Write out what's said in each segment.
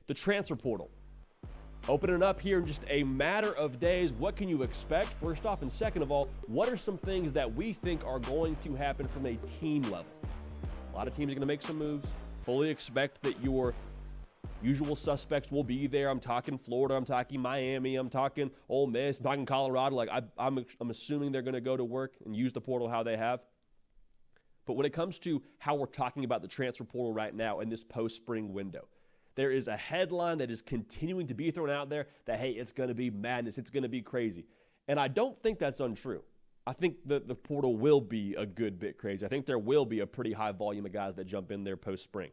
the transfer portal. Opening up here in just a matter of days. What can you expect, first off? And second of all, what are some things that we think are going to happen from a team level? A lot of teams are going to make some moves. Fully expect that your usual suspects will be there. I'm talking Florida. I'm talking Miami. I'm talking Ole Miss. I'm talking Colorado. Like I'm assuming they're going to go to work and use the portal how they have. But when it comes to how we're talking about the transfer portal right now in this post-spring window, there is a headline that is continuing to be thrown out there that, hey, it's going to be madness. It's going to be crazy. And I don't think that's untrue. I think the portal will be a good bit crazy. I think there will be a pretty high volume of guys that jump in there post-spring.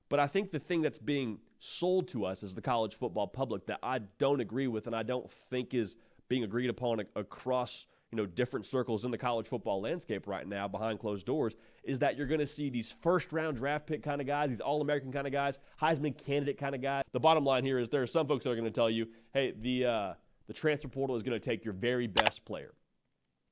But I think the thing that's being sold to us as the college football public that I don't agree with and I don't think is being agreed upon across different circles in the college football landscape right now behind closed doors is that you're going to see these first-round draft pick kind of guys, these All-American kind of guys, Heisman candidate kind of guys. The bottom line here is there are some folks that are going to tell you, hey, the transfer portal is going to take your very best player.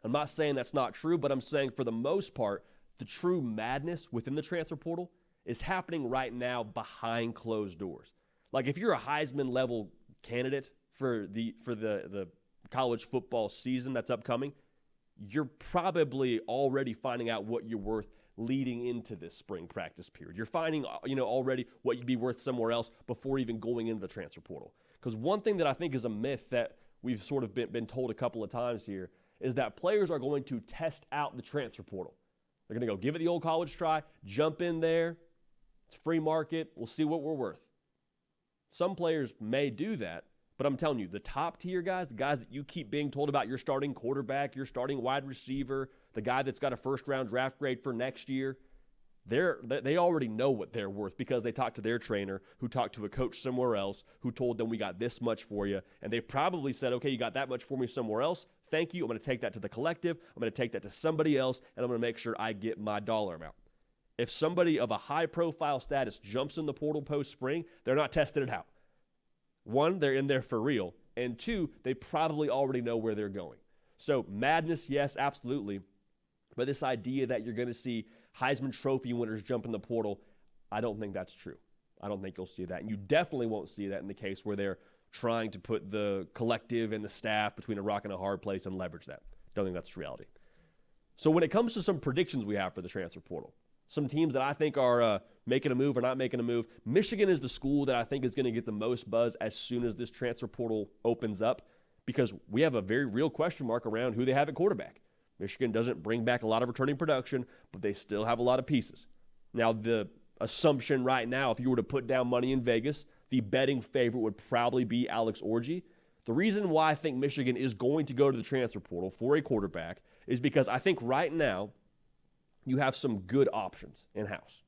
I'm not saying that's not true, but I'm saying for the most part, the true madness within the transfer portal is happening right now behind closed doors. Like if you're a Heisman level candidate for the college football season that's upcoming, you're probably already finding out what you're worth leading into this spring practice period. You're finding, already what you'd be worth somewhere else before even going into the transfer portal. Because one thing that I think is a myth that we've sort of been told a couple of times here is that players are going to test out the transfer portal. They're going to go give it the old college try, jump in there. It's free market. We'll see what we're worth. Some players may do that, but I'm telling you, the top tier guys, the guys that you keep being told about, your starting quarterback, your starting wide receiver, the guy that's got a first-round draft grade for next year, they already know what they're worth because they talked to their trainer who talked to a coach somewhere else who told them we got this much for you. And they probably said, okay, you got that much for me somewhere else. Thank you. I'm going to take that to the collective. I'm going to take that to somebody else, and I'm going to make sure I get my dollar amount. If somebody of a high-profile status jumps in the portal post-spring, they're not testing it out. One, they're in there for real. And two, they probably already know where they're going. So madness, yes, absolutely. But this idea that you're going to see Heisman Trophy winners jump in the portal, I don't think that's true. I don't think you'll see that. And you definitely won't see that in the case where they're trying to put the collective and the staff between a rock and a hard place and leverage that. Don't think that's reality. So when it comes to some predictions we have for the transfer portal, some teams that I think are making a move or not making a move, Michigan is the school that I think is going to get the most buzz as soon as this transfer portal opens up because we have a very real question mark around who they have at quarterback. Michigan doesn't bring back a lot of returning production, but they still have a lot of pieces. Now, the assumption right now, if you were to put down money in Vegas, the betting favorite would probably be Alex Orji. The reason why I think Michigan is going to go to the transfer portal for a quarterback is because I think right now you have some good options in-house.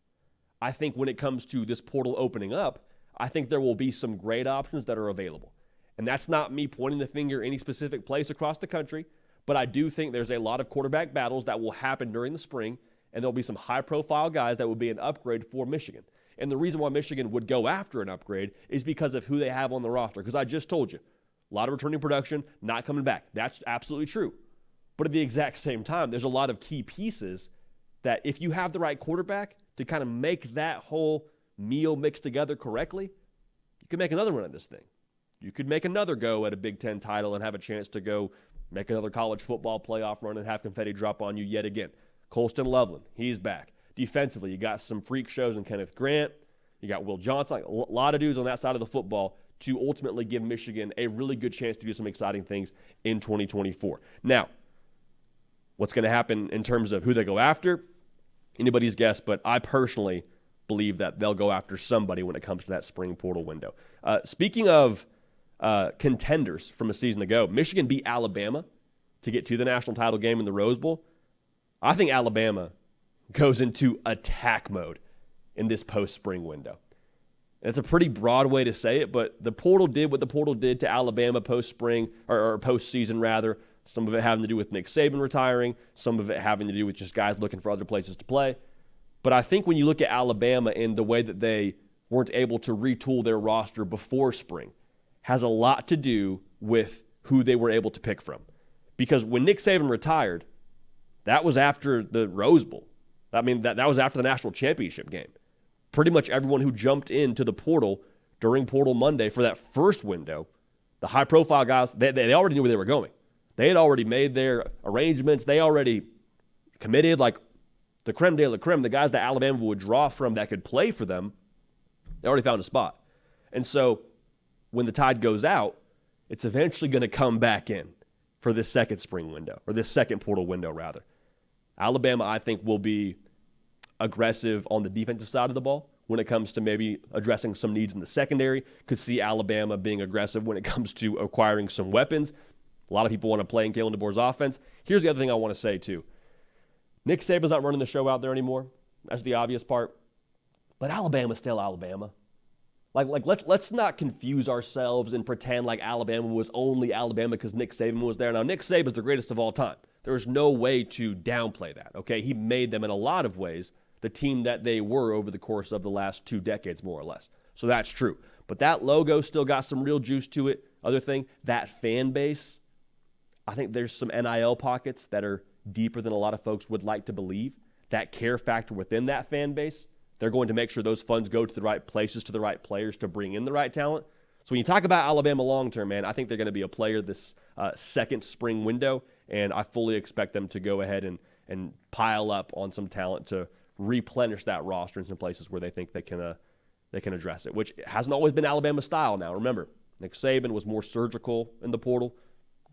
I think when it comes to this portal opening up, I think there will be some great options that are available. And that's not me pointing the finger any specific place across the country, but I do think there's a lot of quarterback battles that will happen during the spring, and there'll be some high-profile guys that will be an upgrade for Michigan. And the reason why Michigan would go after an upgrade is because of who they have on the roster. Because I just told you, a lot of returning production not coming back. That's absolutely true. But at the exact same time, there's a lot of key pieces that if you have the right quarterback to kind of make that whole meal mix together correctly, you could make another run at this thing. You could make another go at a Big Ten title and have a chance to go make another college football playoff run and have confetti drop on you yet again. Colston Loveland, he's back. Defensively, you got some freak shows in Kenneth Grant. You got Will Johnson, like a lot of dudes on that side of the football to ultimately give Michigan a really good chance to do some exciting things in 2024. Now, what's going to happen in terms of who they go after? Anybody's guess, but I personally believe that they'll go after somebody when it comes to that spring portal window. Speaking of contenders from a season ago, Michigan beat Alabama to get to the national title game in the Rose Bowl. I think Alabama goes into attack mode in this post-spring window. And it's a pretty broad way to say it, but the portal did what the portal did to Alabama post-spring, or post-season rather. Some of it having to do with Nick Saban retiring, some of it having to do with just guys looking for other places to play. But I think when you look at Alabama and the way that they weren't able to retool their roster before spring has a lot to do with who they were able to pick from. Because when Nick Saban retired, that was after the Rose Bowl. I mean, that was after the national championship game. Pretty much everyone who jumped into the portal during Portal Monday for that first window, the high-profile guys, they already knew where they were going. They had already made their arrangements. They already committed, like the creme de la creme, the guys that Alabama would draw from that could play for them, they already found a spot. And so when the tide goes out, it's eventually going to come back in for this second spring window, or this second portal window, rather. Alabama, I think, will be aggressive on the defensive side of the ball when it comes to maybe addressing some needs in the secondary. Could see Alabama being aggressive when it comes to acquiring some weapons. A lot of people want to play in Kalen DeBoer's offense. Here's the other thing I want to say, too. Nick Saban's not running the show out there anymore. That's the obvious part. But Alabama's still Alabama. Let's not confuse ourselves and pretend like Alabama was only Alabama because Nick Saban was there. Now, Nick Saban's the greatest of all time. There's no way to downplay that, okay? He made them in a lot of ways the team that they were over the course of the last 2 decades, more or less. So that's true. But that logo still got some real juice to it. Other thing, that fan base, I think there's some NIL pockets that are deeper than a lot of folks would like to believe. That care factor within that fan base, they're going to make sure those funds go to the right places, to the right players, to bring in the right talent. So when you talk about Alabama long-term, man, I think they're going to be a player this second spring window, and I fully expect them to go ahead and pile up on some talent to replenish that roster in some places where they think they can address it, which hasn't always been Alabama style now. Remember, Nick Saban was more surgical in the portal,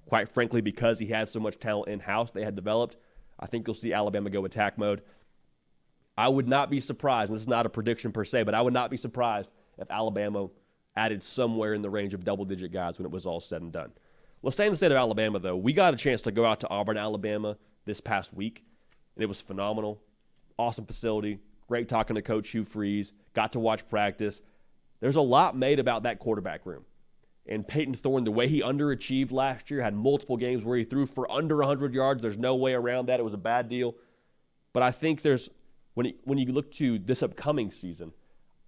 quite frankly, because he had so much talent in-house they had developed. I think you'll see Alabama go attack mode. I would not be surprised, and this is not a prediction per se, but I would not be surprised if Alabama added somewhere in the range of double-digit guys when it was all said and done. Let's stay in the state of Alabama, though. We got a chance to go out to Auburn, Alabama this past week, and it was phenomenal. Awesome facility. Great talking to Coach Hugh Freeze. Got to watch practice. There's a lot made about that quarterback room. And Peyton Thorne, the way he underachieved last year, had multiple games where he threw for under 100 yards. There's no way around that. It was a bad deal. But I think there's, when you look to this upcoming season,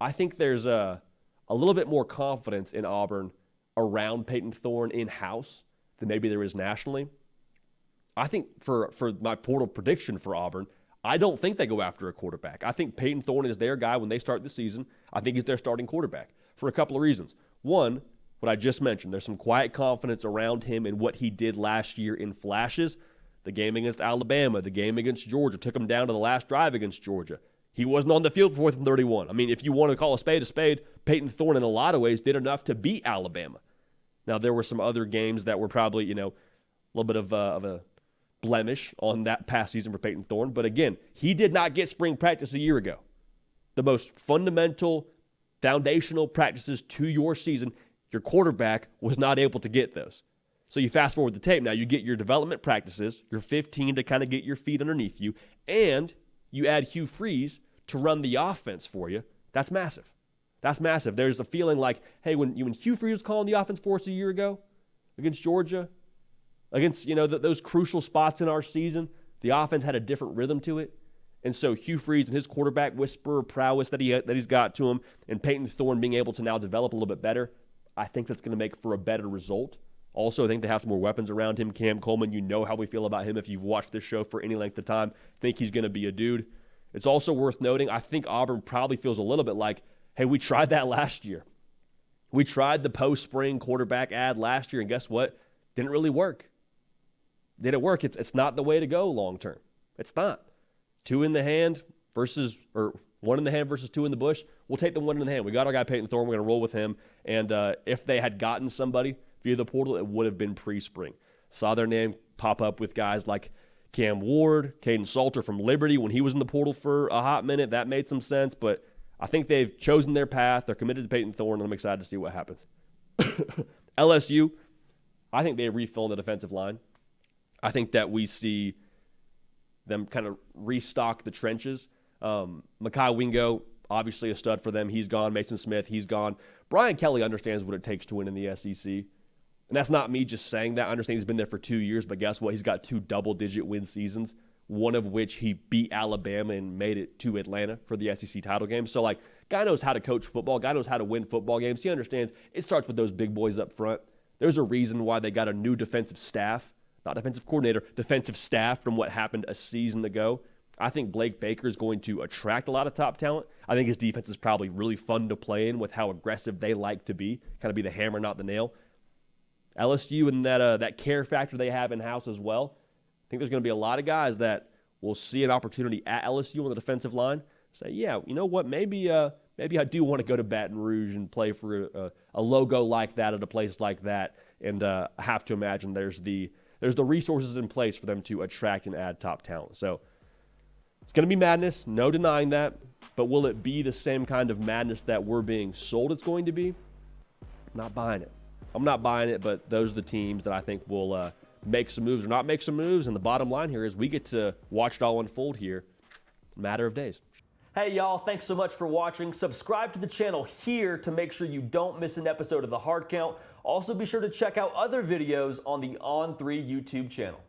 I think there's a little bit more confidence in Auburn around Peyton Thorne in-house than maybe there is nationally. I think for my portal prediction for Auburn, I don't think they go after a quarterback. I think Peyton Thorne is their guy when they start the season. I think he's their starting quarterback for a couple of reasons. One, what I just mentioned, there's some quiet confidence around him in what he did last year in flashes. The game against Alabama, the game against Georgia, took him down to the last drive against Georgia. He wasn't on the field for 4th and 31. I mean, if you want to call a spade, Peyton Thorne in a lot of ways did enough to beat Alabama. Now, there were some other games that were probably, a little bit of a blemish on that past season for Peyton Thorne. But again, he did not get spring practice a year ago. The most fundamental, foundational practices to your season, your quarterback was not able to get those. So you fast forward the tape. Now you get your development practices, your 15 to kind of get your feet underneath you, and you add Hugh Freeze to run the offense for you. That's massive. That's massive. There's a feeling like, hey, when Hugh Freeze was calling the offense for us a year ago against Georgia, against those crucial spots in our season, the offense had a different rhythm to it. And so Hugh Freeze and his quarterback whisperer prowess that he's got to him, and Peyton Thorne being able to now develop a little bit better, I think that's going to make for a better result. Also, I think they have some more weapons around him. Cam Coleman, you know how we feel about him if you've watched this show for any length of time. Think he's going to be a dude. It's also worth noting, I think Auburn probably feels a little bit like, hey, we tried that last year. We tried the post-spring quarterback ad last year, and guess what? Didn't really work. Did it work? It's not the way to go long-term. It's not. 2 in the hand versus, or 1 in the hand versus 2 in the bush. We'll take the 1 in the hand. We got our guy Peyton Thorne. We're going to roll with him. And if they had gotten somebody via the portal, it would have been pre-spring. Saw their name pop up with guys like Cam Ward, Caden Salter from Liberty when he was in the portal for a hot minute. That made some sense, but I think they've chosen their path. They're committed to Peyton Thorne, and I'm excited to see what happens. LSU, I think they refill the defensive line. I think that we see them kind of restock the trenches. Mekhi Wingo, obviously a stud for them. He's gone. Mason Smith, he's gone. Brian Kelly understands what it takes to win in the SEC. And that's not me just saying that. I understand he's been there for 2 years, but guess what? He's got 2 double-digit win seasons, one of which he beat Alabama and made it to Atlanta for the SEC title game. So, guy knows how to coach football. Guy knows how to win football games. He understands it starts with those big boys up front. There's a reason why they got a new defensive staff, not defensive coordinator, defensive staff from what happened a season ago. I think Blake Baker is going to attract a lot of top talent. I think his defense is probably really fun to play in with how aggressive they like to be, kind of be the hammer, not the nail. LSU and that care factor they have in-house as well. I think there's going to be a lot of guys that will see an opportunity at LSU on the defensive line, say, yeah, you know what, maybe I do want to go to Baton Rouge and play for a logo like that at a place like that, and I have to imagine there's the resources in place for them to attract and add top talent. So it's going to be madness, no denying that, but will it be the same kind of madness that we're being sold it's going to be? I'm not buying it. I'm not buying it, but those are the teams that I think will make some moves or not make some moves, and the bottom line here is we get to watch it all unfold here in a matter of days. Hey y'all, thanks so much for watching. Subscribe to the channel here to make sure you don't miss an episode of The Hard Count. Also be sure to check out other videos on the On3 YouTube channel.